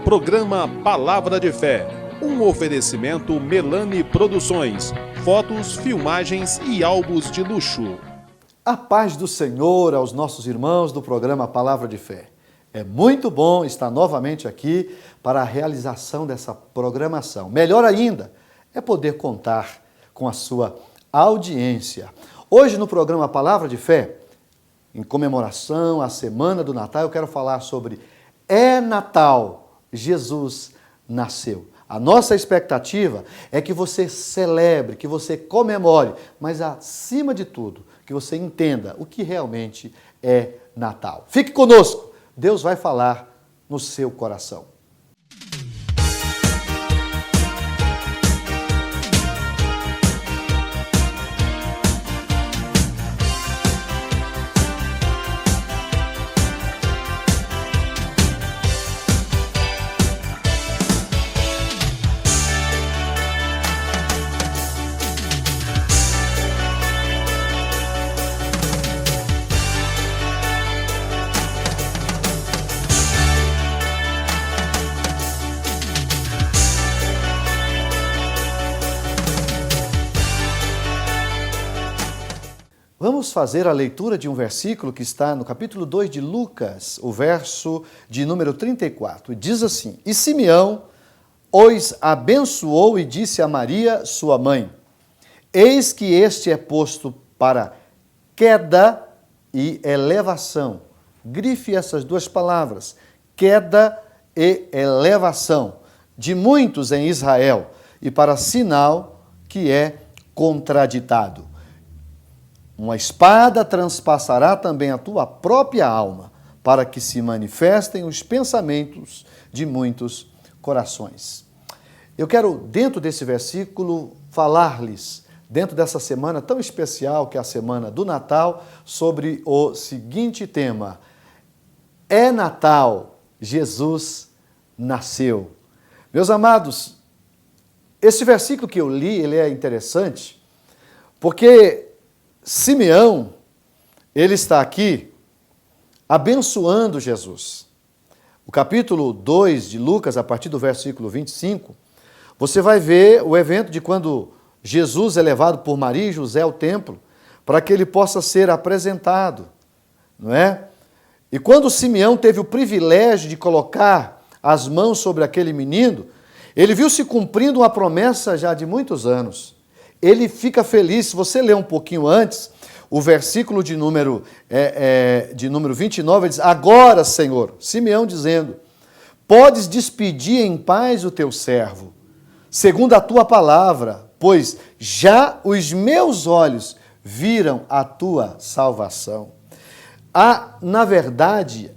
Programa Palavra de Fé, um oferecimento Melani Produções, fotos, filmagens e álbuns de luxo. A paz do Senhor aos nossos irmãos do programa Palavra de Fé. É muito bom estar novamente aqui para a realização dessa programação. Melhor ainda é poder contar com a sua audiência. Hoje no programa Palavra de Fé, em comemoração à Semana do Natal, eu quero falar sobre É Natal, Jesus nasceu. A nossa expectativa é que você celebre, que você comemore, mas acima de tudo, que você entenda o que realmente é Natal. Fique conosco, Deus vai falar no seu coração. Vamos fazer a leitura de um versículo que está no capítulo 2 de Lucas, o verso de número 34. E diz assim: E Simeão os abençoou e disse a Maria, sua mãe: Eis que este é posto para queda e elevação. Grife essas duas palavras, queda e elevação, de muitos em Israel, e para sinal que é contraditado. Uma espada transpassará também a tua própria alma, para que se manifestem os pensamentos de muitos corações. Eu quero, dentro desse versículo, falar-lhes, dentro dessa semana tão especial, que é a semana do Natal, sobre o seguinte tema: É Natal, Jesus nasceu. Meus amados, esse versículo que eu li, ele é interessante, porque Simeão, ele está aqui abençoando Jesus. O capítulo 2 de Lucas, a partir do versículo 25, você vai ver o evento de quando Jesus é levado por Maria e José ao templo, para que ele possa ser apresentado, não é? E quando Simeão teve o privilégio de colocar as mãos sobre aquele menino, ele viu se cumprindo uma promessa já de muitos anos. Ele fica feliz. Se você ler um pouquinho antes, o versículo de número 29, ele diz: Agora, Senhor, Simeão dizendo, podes despedir em paz o teu servo, segundo a tua palavra, pois já os meus olhos viram a tua salvação. Há, na verdade,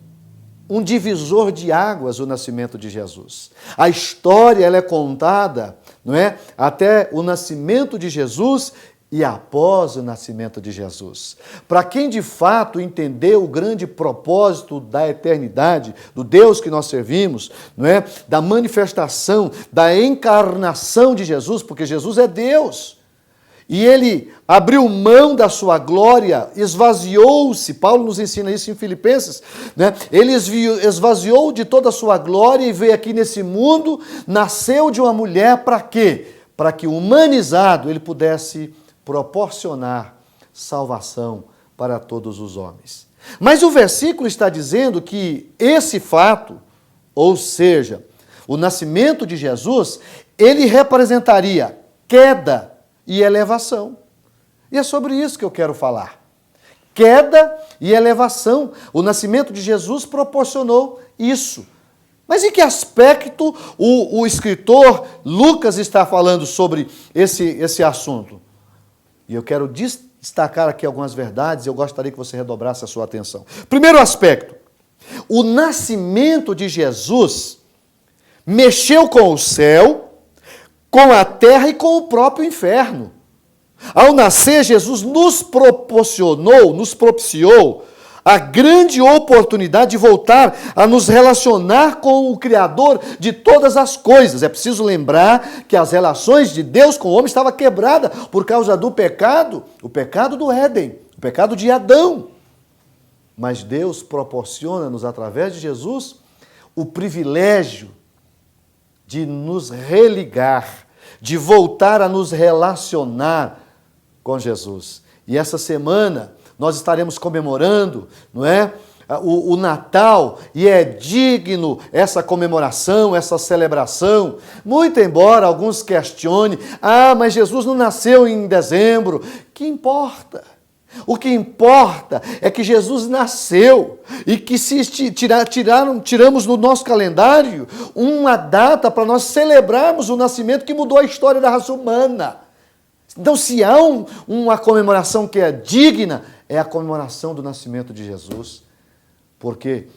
um divisor de águas o nascimento de Jesus. A história ela é contada, não é? Até o nascimento de Jesus e após o nascimento de Jesus. Para quem de fato entendeu o grande propósito da eternidade, do Deus que nós servimos, não é? Da manifestação, da encarnação de Jesus, porque Jesus é Deus. E ele abriu mão da sua glória, esvaziou-se, Paulo nos ensina isso em Filipenses, né? Ele esvaziou de toda a sua glória e veio aqui nesse mundo, nasceu de uma mulher para quê? Para que humanizado ele pudesse proporcionar salvação para todos os homens. Mas o versículo está dizendo que esse fato, ou seja, o nascimento de Jesus, ele representaria queda e elevação. E é sobre isso que eu quero falar. Queda e elevação. O nascimento de Jesus proporcionou isso. Mas em que aspecto o escritor Lucas está falando sobre esse assunto? E eu quero destacar aqui algumas verdades e eu gostaria que você redobrasse a sua atenção. Primeiro aspecto, o nascimento de Jesus mexeu com o céu, com a terra e com o próprio inferno. Ao nascer, Jesus nos propiciou a grande oportunidade de voltar a nos relacionar com o Criador de todas as coisas. É preciso lembrar que as relações de Deus com o homem estavam quebradas por causa do pecado, o pecado do Éden, o pecado de Adão. Mas Deus proporciona-nos, através de Jesus, o privilégio de nos religar, de voltar a nos relacionar com Jesus. E essa semana nós estaremos comemorando, não é? O Natal, e é digno essa comemoração, essa celebração, muito embora alguns questionem, mas Jesus não nasceu em dezembro. Que importa? O que importa é que Jesus nasceu e que se tiramos do nosso calendário uma data para nós celebrarmos o nascimento que mudou a história da raça humana. Então, se há uma comemoração que é digna, é a comemoração do nascimento de Jesus, porque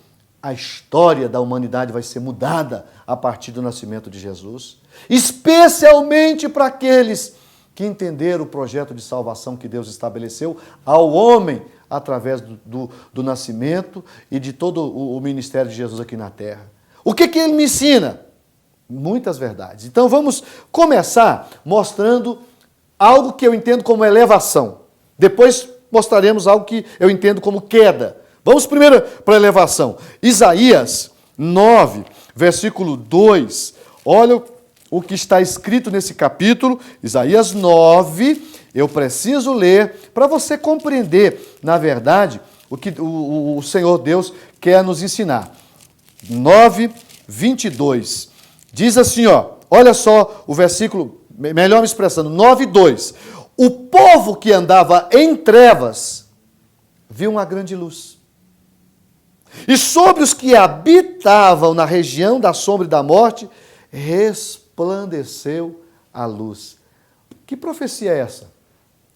a história da humanidade vai ser mudada a partir do nascimento de Jesus, especialmente para aqueles que entenderam o projeto de salvação que Deus estabeleceu ao homem através do nascimento e de todo o ministério de Jesus aqui na terra. O que ele me ensina? Muitas verdades. Então vamos começar mostrando algo que eu entendo como elevação. Depois mostraremos algo que eu entendo como queda. Vamos primeiro para a elevação. Isaías 9, versículo 2. Olha o que está escrito nesse capítulo, Isaías 9, eu preciso ler para você compreender, na verdade, o que o Senhor Deus quer nos ensinar. 9, 22. Diz assim, olha só o versículo, melhor me expressando, 9, 2. O povo que andava em trevas viu uma grande luz. E sobre os que habitavam na região da sombra e da morte, resplandeceu a luz. Que profecia é essa?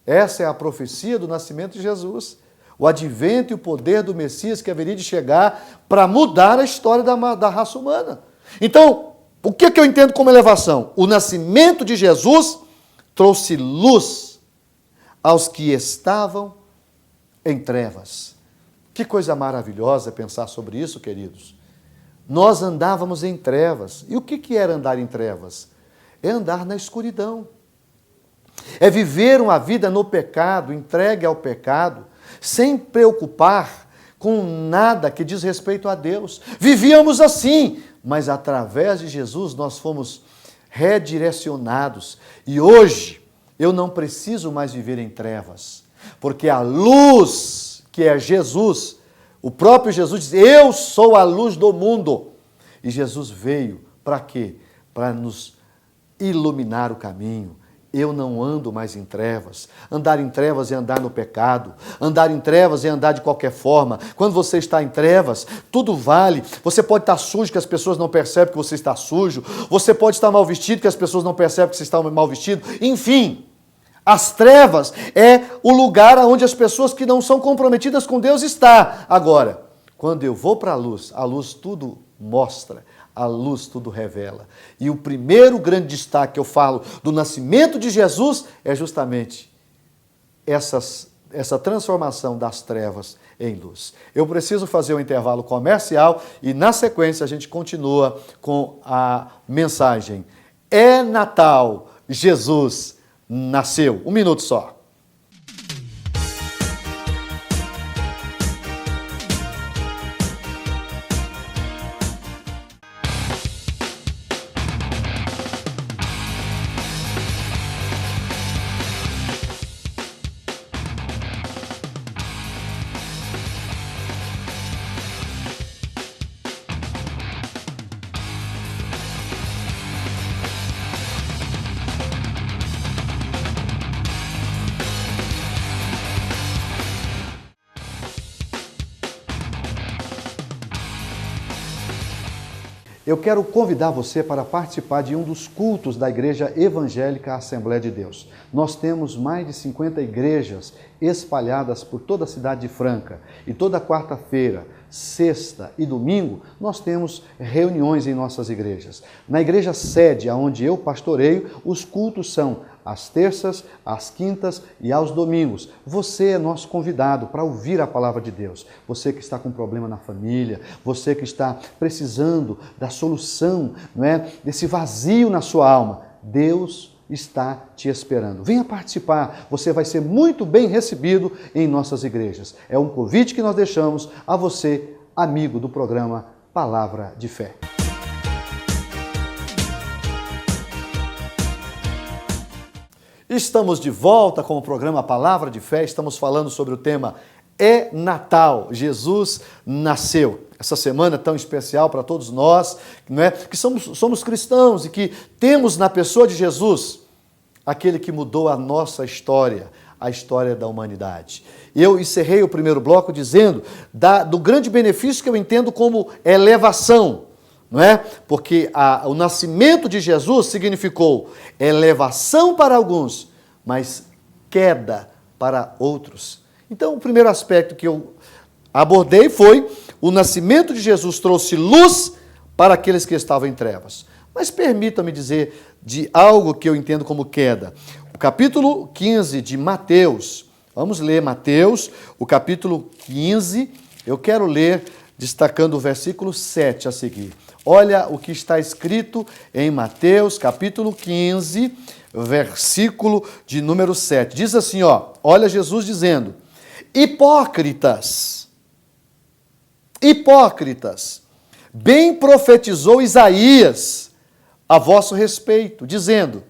Essa é a profecia do nascimento de Jesus. O advento e o poder do Messias que haveria de chegar para mudar a história da raça humana. Então, o que eu entendo como elevação? O nascimento de Jesus trouxe luz aos que estavam em trevas. Que coisa maravilhosa pensar sobre isso, queridos. Nós andávamos em trevas. E o que era andar em trevas? É andar na escuridão. É viver uma vida no pecado, entregue ao pecado, sem preocupar com nada que diz respeito a Deus. Vivíamos assim, mas através de Jesus nós fomos redirecionados. E hoje eu não preciso mais viver em trevas, porque a luz que é Jesus, o próprio Jesus diz, eu sou a luz do mundo. E Jesus veio para quê? Para nos iluminar o caminho. Eu não ando mais em trevas. Andar em trevas é andar no pecado. Andar em trevas é andar de qualquer forma. Quando você está em trevas, tudo vale. Você pode estar sujo que as pessoas não percebem que você está sujo. Você pode estar mal vestido que as pessoas não percebem que você está mal vestido. Enfim, as trevas é o lugar onde as pessoas que não são comprometidas com Deus estão. Agora, quando eu vou para a luz tudo mostra, a luz tudo revela. E o primeiro grande destaque que eu falo do nascimento de Jesus é justamente essa transformação das trevas em luz. Eu preciso fazer um intervalo comercial e na sequência a gente continua com a mensagem. É Natal, Jesus nasceu. Um minuto só. Eu quero convidar você para participar de um dos cultos da Igreja Evangélica Assembleia de Deus. Nós temos mais de 50 igrejas espalhadas por toda a cidade de Franca. E toda quarta-feira, sexta e domingo, nós temos reuniões em nossas igrejas. Na igreja sede, onde eu pastoreio, os cultos são às terças, às quintas e aos domingos. Você é nosso convidado para ouvir a palavra de Deus. Você que está com problema na família, você que está precisando da solução, não é? Desse vazio na sua alma, Deus está te esperando. Venha participar, você vai ser muito bem recebido em nossas igrejas. É um convite que nós deixamos a você, amigo do programa Palavra de Fé. Estamos de volta com o programa Palavra de Fé. Estamos falando sobre o tema É Natal. Jesus nasceu. Essa semana tão especial para todos nós, não é? Que somos cristãos e que temos na pessoa de Jesus aquele que mudou a nossa história, a história da humanidade. Eu encerrei o primeiro bloco dizendo do grande benefício que eu entendo como elevação, não é? Porque o nascimento de Jesus significou elevação para alguns, mas queda para outros. Então, o primeiro aspecto que eu abordei foi o nascimento de Jesus trouxe luz para aqueles que estavam em trevas. Mas permita-me dizer de algo que eu entendo como queda. O capítulo 15 de Mateus, vamos ler Mateus, o capítulo 15, eu quero ler destacando o versículo 7 a seguir. Olha o que está escrito em Mateus, capítulo 15, versículo de número 7. Diz assim, olha Jesus dizendo: Hipócritas, bem profetizou Isaías a vosso respeito, dizendo: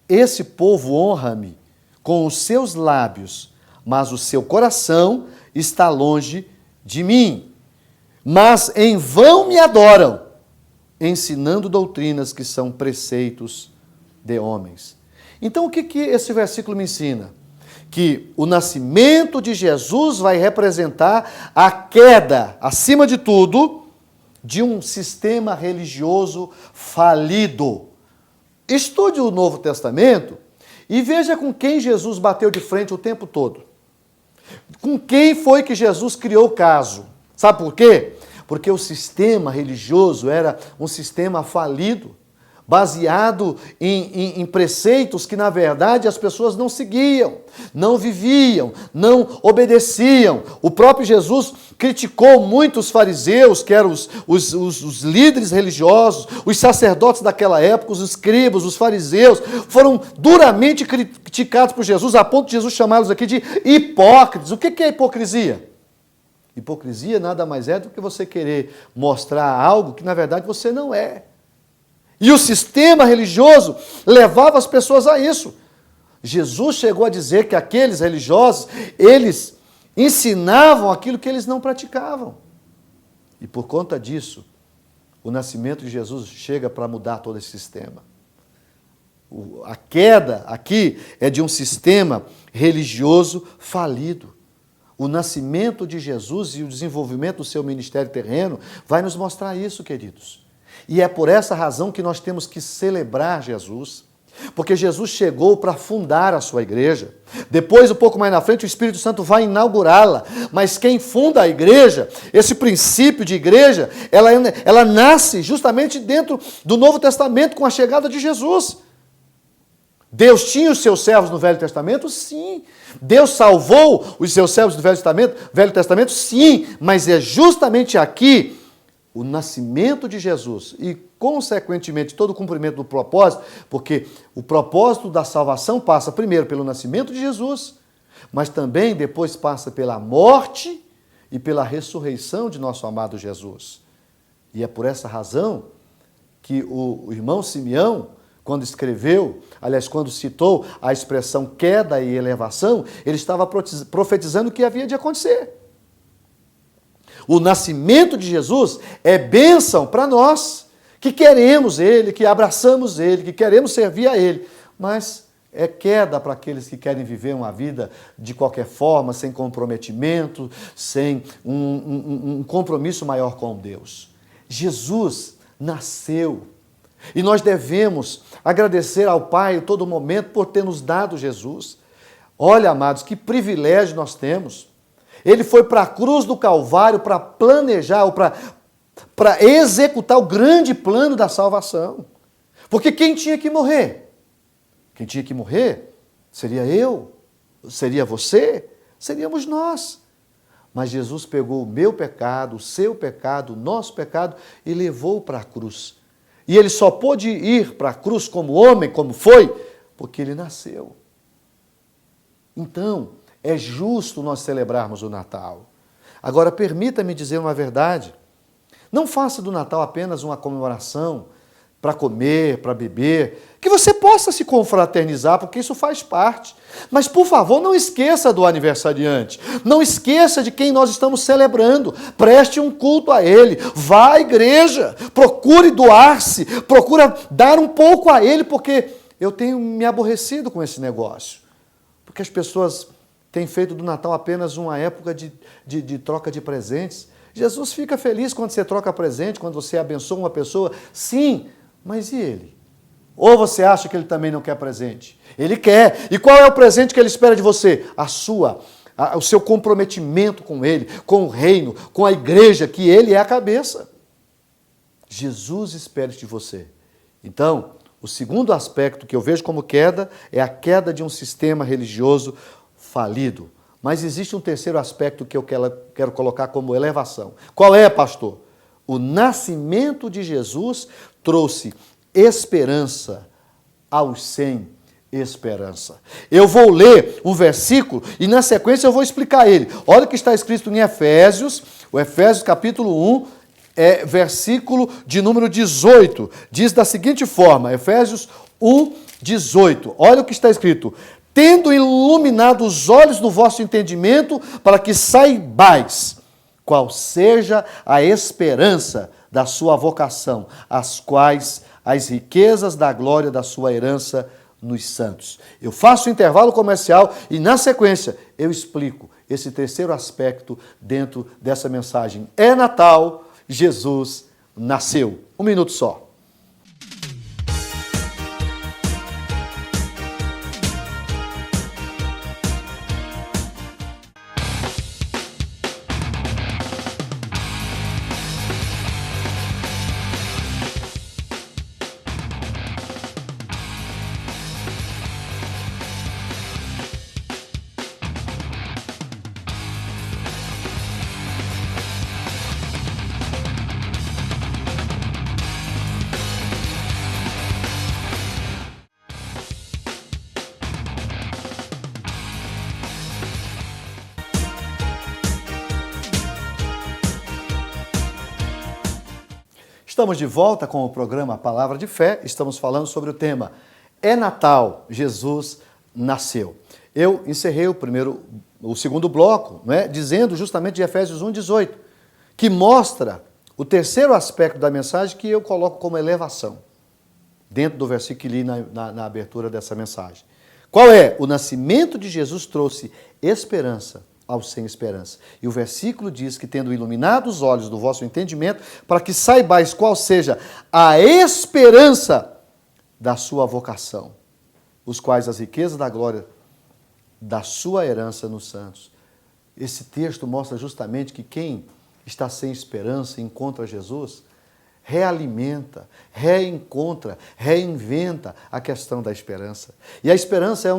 esse povo honra-me com os seus lábios, mas o seu coração está longe de mim. Mas em vão me adoram, ensinando doutrinas que são preceitos de homens. Então, o que esse versículo me ensina? Que o nascimento de Jesus vai representar a queda, acima de tudo, de um sistema religioso falido. Estude o Novo Testamento e veja com quem Jesus bateu de frente o tempo todo. Com quem foi que Jesus criou o caso? Sabe por quê? Porque o sistema religioso era um sistema falido, baseado em preceitos que, na verdade, as pessoas não seguiam, não viviam, não obedeciam. O próprio Jesus criticou muito os fariseus, que eram os líderes religiosos, os sacerdotes daquela época, os escribas, os fariseus, foram duramente criticados por Jesus, a ponto de Jesus chamá-los aqui de hipócritas. O que é hipocrisia? Hipocrisia nada mais é do que você querer mostrar algo que, na verdade, você não é. E o sistema religioso levava as pessoas a isso. Jesus chegou a dizer que aqueles religiosos, eles ensinavam aquilo que eles não praticavam. E por conta disso, o nascimento de Jesus chega para mudar todo esse sistema. A queda aqui é de um sistema religioso falido. O nascimento de Jesus e o desenvolvimento do seu ministério terreno vai nos mostrar isso, queridos. E é por essa razão que nós temos que celebrar Jesus, porque Jesus chegou para fundar a sua igreja. Depois, um pouco mais na frente, o Espírito Santo vai inaugurá-la. Mas quem funda a igreja, esse princípio de igreja, ela nasce justamente dentro do Novo Testamento com a chegada de Jesus. Deus tinha os seus servos no Velho Testamento? Sim. Deus salvou os seus servos do Velho Testamento? Sim. Mas é justamente aqui o nascimento de Jesus e, consequentemente, todo o cumprimento do propósito, porque o propósito da salvação passa primeiro pelo nascimento de Jesus, mas também depois passa pela morte e pela ressurreição de nosso amado Jesus. E é por essa razão que o irmão Simeão, quando escreveu, aliás, quando citou a expressão queda e elevação, ele estava profetizando o que havia de acontecer. O nascimento de Jesus é bênção para nós, que queremos Ele, que abraçamos Ele, que queremos servir a Ele. Mas é queda para aqueles que querem viver uma vida de qualquer forma, sem comprometimento, sem um compromisso maior com Deus. Jesus nasceu. E nós devemos agradecer ao Pai a todo momento por ter nos dado Jesus. Olha, amados, que privilégio nós temos. Ele foi para a cruz do Calvário para planejar, para executar o grande plano da salvação. Porque quem tinha que morrer? Quem tinha que morrer seria eu, seria você, seríamos nós. Mas Jesus pegou o meu pecado, o seu pecado, o nosso pecado e levou para a cruz. E ele só pôde ir para a cruz como homem, como foi, porque ele nasceu. Então, é justo nós celebrarmos o Natal. Agora, permita-me dizer uma verdade. Não faça do Natal apenas uma comemoração para comer, para beber, que você possa se confraternizar, porque isso faz parte. Mas, por favor, não esqueça do aniversariante. Não esqueça de quem nós estamos celebrando. Preste um culto a ele. Vá à igreja. Procure doar-se. Procura dar um pouco a ele, porque eu tenho me aborrecido com esse negócio. Porque as pessoas têm feito do Natal apenas uma época de troca de presentes. Jesus fica feliz quando você troca presente, quando você abençoa uma pessoa. Sim, mas e ele? Ou você acha que ele também não quer presente? Ele quer. E qual é o presente que ele espera de você? O seu comprometimento com ele, com o reino, com a igreja, que ele é a cabeça. Jesus espera de você. Então, o segundo aspecto que eu vejo como queda é a queda de um sistema religioso falido. Mas existe um terceiro aspecto que eu quero colocar como elevação. Qual é, pastor? O nascimento de Jesus trouxe esperança aos sem esperança. Eu vou ler um versículo e na sequência eu vou explicar ele. Olha o que está escrito em Efésios, o Efésios capítulo 1, versículo de número 18. Diz da seguinte forma, Efésios 1, 18. Olha o que está escrito. Tendo iluminado os olhos do vosso entendimento, para que saibais qual seja a esperança da sua vocação, as quais as riquezas da glória da sua herança nos santos. Eu faço um intervalo comercial e, na sequência, eu explico esse terceiro aspecto dentro dessa mensagem. É Natal, Jesus nasceu. Um minuto só. Estamos de volta com o programa Palavra de Fé. Estamos falando sobre o tema É Natal, Jesus nasceu. Eu encerrei o segundo bloco, dizendo justamente de Efésios 1:18, que mostra o terceiro aspecto da mensagem que eu coloco como elevação, dentro do versículo que li na abertura dessa mensagem. Qual é? O nascimento de Jesus trouxe esperança aos sem esperança. E o versículo diz que, tendo iluminado os olhos do vosso entendimento, para que saibais qual seja a esperança da sua vocação, os quais as riquezas da glória da sua herança nos santos. Esse texto mostra justamente que quem está sem esperança e encontra Jesus, realimenta, reencontra, reinventa a questão da esperança. E a esperança é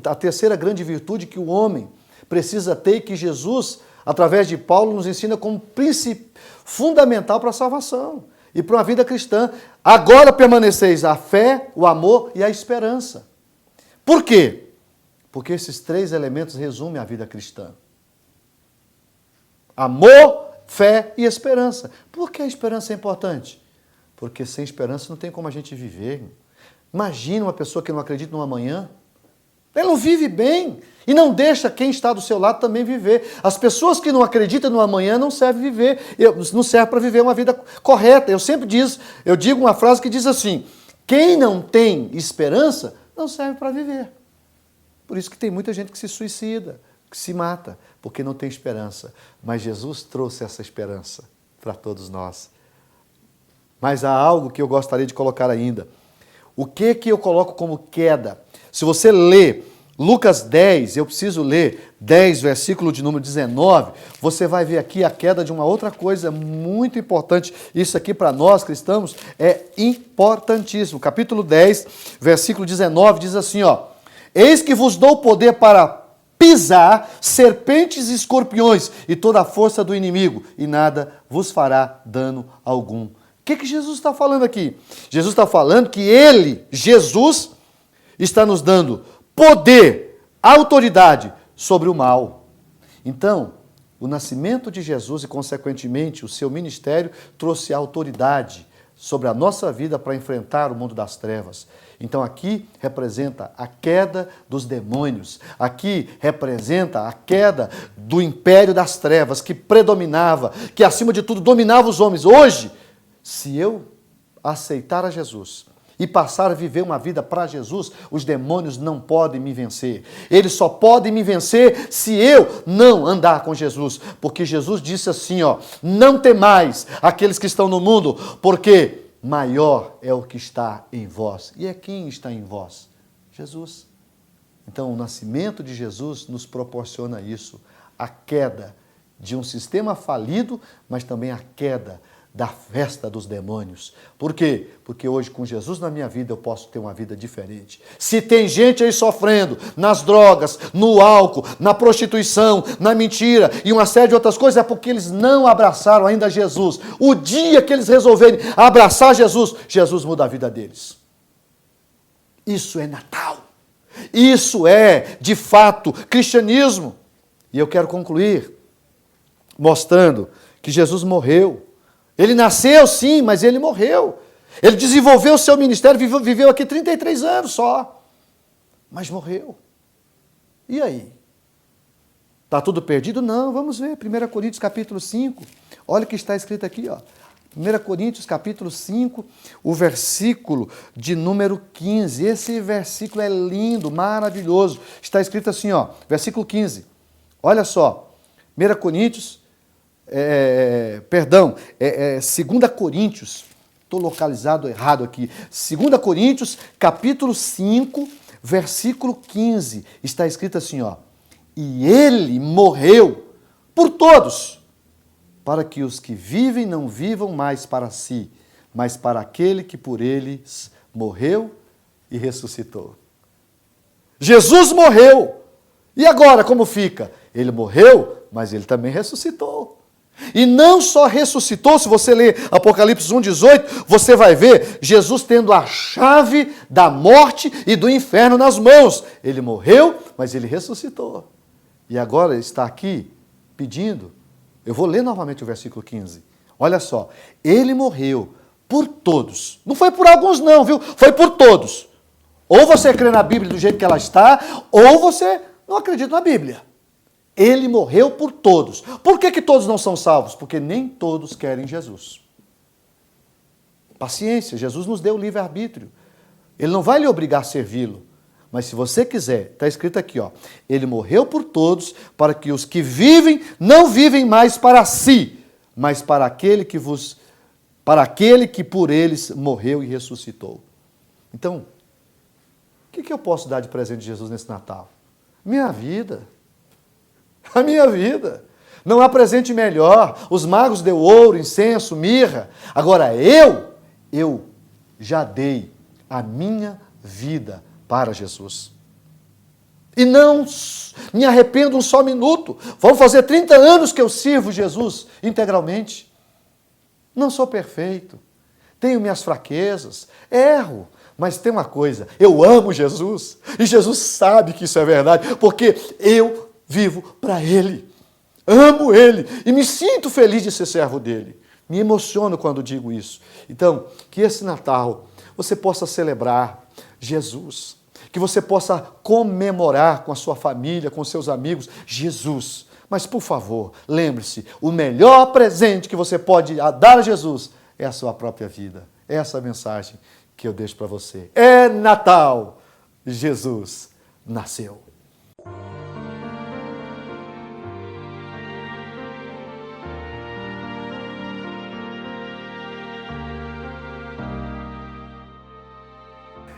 a terceira grande virtude que o homem precisa ter e que Jesus, através de Paulo, nos ensina como princípio fundamental para a salvação e para uma vida cristã. Agora permaneceis a fé, o amor e a esperança. Por quê? Porque esses três elementos resumem a vida cristã. Amor, fé e esperança. Por que a esperança é importante? Porque sem esperança não tem como a gente viver. Imagina uma pessoa que não acredita no amanhã. Ele não vive bem e não deixa quem está do seu lado também viver. As pessoas que não acreditam no amanhã não servem para viver uma vida correta. Eu digo uma frase que diz assim: quem não tem esperança não serve para viver. Por isso que tem muita gente que se suicida, que se mata, porque não tem esperança. Mas Jesus trouxe essa esperança para todos nós. Mas há algo que eu gostaria de colocar ainda. O que eu coloco como queda? Se você lê Lucas 10, eu preciso ler 10, versículo de número 19, você vai ver aqui a queda de uma outra coisa muito importante. Isso aqui para nós cristãos é importantíssimo. Capítulo 10, versículo 19 diz assim, eis que vos dou poder para pisar serpentes e escorpiões e toda a força do inimigo, e nada vos fará dano algum. O que Jesus está falando aqui? Jesus está falando que Jesus, está nos dando poder, autoridade sobre o mal. Então, o nascimento de Jesus e, consequentemente, o seu ministério trouxe autoridade sobre a nossa vida para enfrentar o mundo das trevas. Então aqui representa a queda dos demônios, aqui representa a queda do império das trevas que predominava, que acima de tudo dominava os homens. Hoje, se eu aceitar a Jesus e passar a viver uma vida para Jesus, os demônios não podem me vencer. Eles só podem me vencer se eu não andar com Jesus. Porque Jesus disse assim, ó, não temais aqueles que estão no mundo, porque maior é o que está em vós. E é quem está em vós? Jesus. Então o nascimento de Jesus nos proporciona isso, a queda de um sistema falido, mas também a queda da festa dos demônios. Por quê? Porque hoje com Jesus na minha vida eu posso ter uma vida diferente. Se tem gente aí sofrendo nas drogas, no álcool, na prostituição, na mentira e uma série de outras coisas, é porque eles não abraçaram ainda Jesus. O dia que eles resolverem abraçar Jesus, Jesus muda a vida deles. Isso é Natal. Isso é, de fato, cristianismo. E eu quero concluir mostrando que Jesus morreu. Ele nasceu, sim, mas ele morreu. Ele desenvolveu o seu ministério, viveu aqui 33 anos só. Mas morreu. E aí? Está tudo perdido? Não, vamos ver. 1 Coríntios capítulo 5. Olha o que está escrito aqui, ó. 1 Coríntios capítulo 5, o versículo de número 15. Esse versículo é lindo, maravilhoso. Está escrito assim, ó, versículo 15. Olha só. 1 Coríntios 2 Coríntios, estou localizado errado aqui, 2 Coríntios, capítulo 5, versículo 15, está escrito assim, ó, e ele morreu por todos, para que os que vivem não vivam mais para si, mas para aquele que por eles morreu e ressuscitou. Jesus morreu, e agora como fica? Ele morreu, mas ele também ressuscitou. E não só ressuscitou, se você ler Apocalipse 1,18, você vai ver Jesus tendo a chave da morte e do inferno nas mãos. Ele morreu, mas ele ressuscitou. E agora está aqui pedindo, eu vou ler novamente o versículo 15. Olha só, ele morreu por todos. Não foi por alguns não, viu? Foi por todos. Ou você crê na Bíblia do jeito que ela está, ou você não acredita na Bíblia. Ele morreu por todos. Por que todos não são salvos? Porque nem todos querem Jesus. Paciência, Jesus nos deu o livre-arbítrio. Ele não vai lhe obrigar a servi-lo. Mas se você quiser, está escrito aqui, ó, ele morreu por todos, para que os que vivem, não vivem mais para si, mas para aquele que por eles morreu e ressuscitou. Então, o que eu posso dar de presente de Jesus nesse Natal? Minha vida. A minha vida. Não há presente melhor. Os magos deu ouro, incenso, mirra. Agora eu já dei a minha vida para Jesus. E não me arrependo um só minuto. Vão fazer 30 anos que eu sirvo Jesus integralmente. Não sou perfeito. Tenho minhas fraquezas. Erro. Mas tem uma coisa. Eu amo Jesus. E Jesus sabe que isso é verdade. Porque eu vivo para Ele, amo Ele e me sinto feliz de ser servo dEle. Me emociono quando digo isso. Então, que esse Natal você possa celebrar Jesus, que você possa comemorar com a sua família, com seus amigos, Jesus. Mas, por favor, lembre-se, o melhor presente que você pode dar a Jesus é a sua própria vida. Essa é a mensagem que eu deixo para você. É Natal, Jesus nasceu.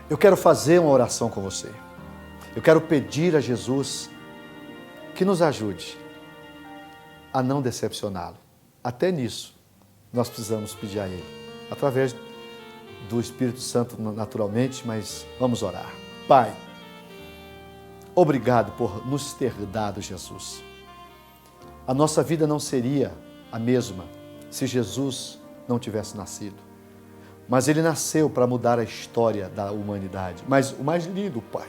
Eu quero fazer uma oração com você. Eu quero pedir a Jesus que nos ajude a não decepcioná-lo. Até nisso, nós precisamos pedir a Ele. Através do Espírito Santo, naturalmente, mas vamos orar. Pai, obrigado por nos ter dado Jesus. A nossa vida não seria a mesma se Jesus não tivesse nascido. Mas Ele nasceu para mudar a história da humanidade. Mas o mais lindo, Pai,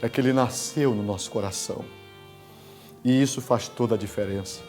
é que Ele nasceu no nosso coração. E isso faz toda a diferença.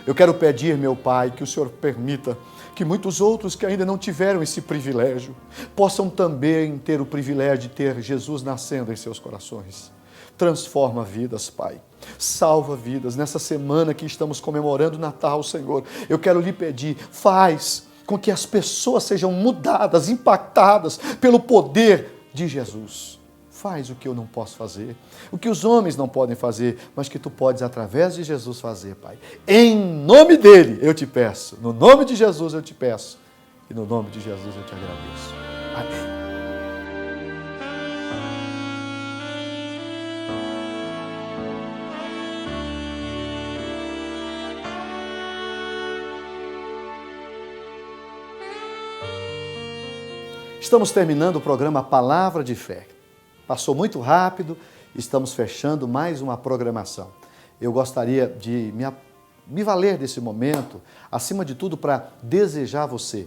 Eu quero pedir, meu Pai, que o Senhor permita que muitos outros que ainda não tiveram esse privilégio possam também ter o privilégio de ter Jesus nascendo em seus corações. Transforma vidas, Pai. Salva vidas. Nessa semana que estamos comemorando o Natal, Senhor, eu quero lhe pedir, faz com que as pessoas sejam mudadas, impactadas pelo poder de Jesus. Faz o que eu não posso fazer, o que os homens não podem fazer, mas que tu podes, através de Jesus, fazer, Pai. Em nome dele, eu te peço. No nome de Jesus, eu te peço. E no nome de Jesus, eu te agradeço. Amém. Estamos terminando o programa Palavra de Fé. Passou muito rápido, estamos fechando mais uma programação. Eu gostaria de me valer desse momento, acima de tudo, para desejar a você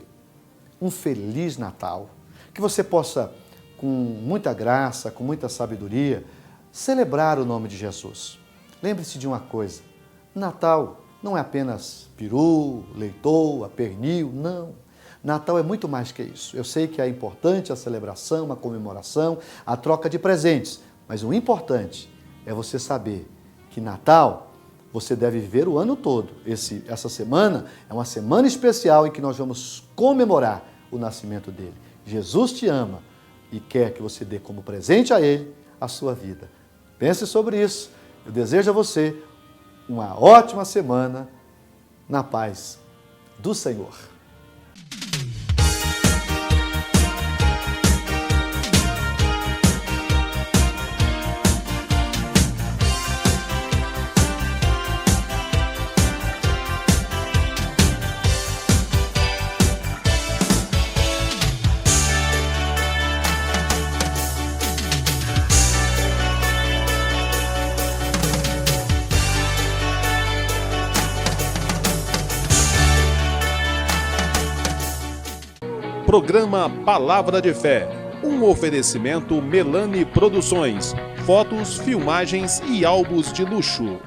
um Feliz Natal. Que você possa, com muita graça, com muita sabedoria, celebrar o nome de Jesus. Lembre-se de uma coisa, Natal não é apenas peru, leitoa, pernil, não. Natal é muito mais que isso. Eu sei que é importante a celebração, a comemoração, a troca de presentes, mas o importante é você saber que Natal você deve viver o ano todo. Essa semana é uma semana especial em que nós vamos comemorar o nascimento dele. Jesus te ama e quer que você dê como presente a ele a sua vida. Pense sobre isso. Eu desejo a você uma ótima semana na paz do Senhor. Programa Palavra de Fé, um oferecimento Melani Produções, fotos, filmagens e álbuns de luxo.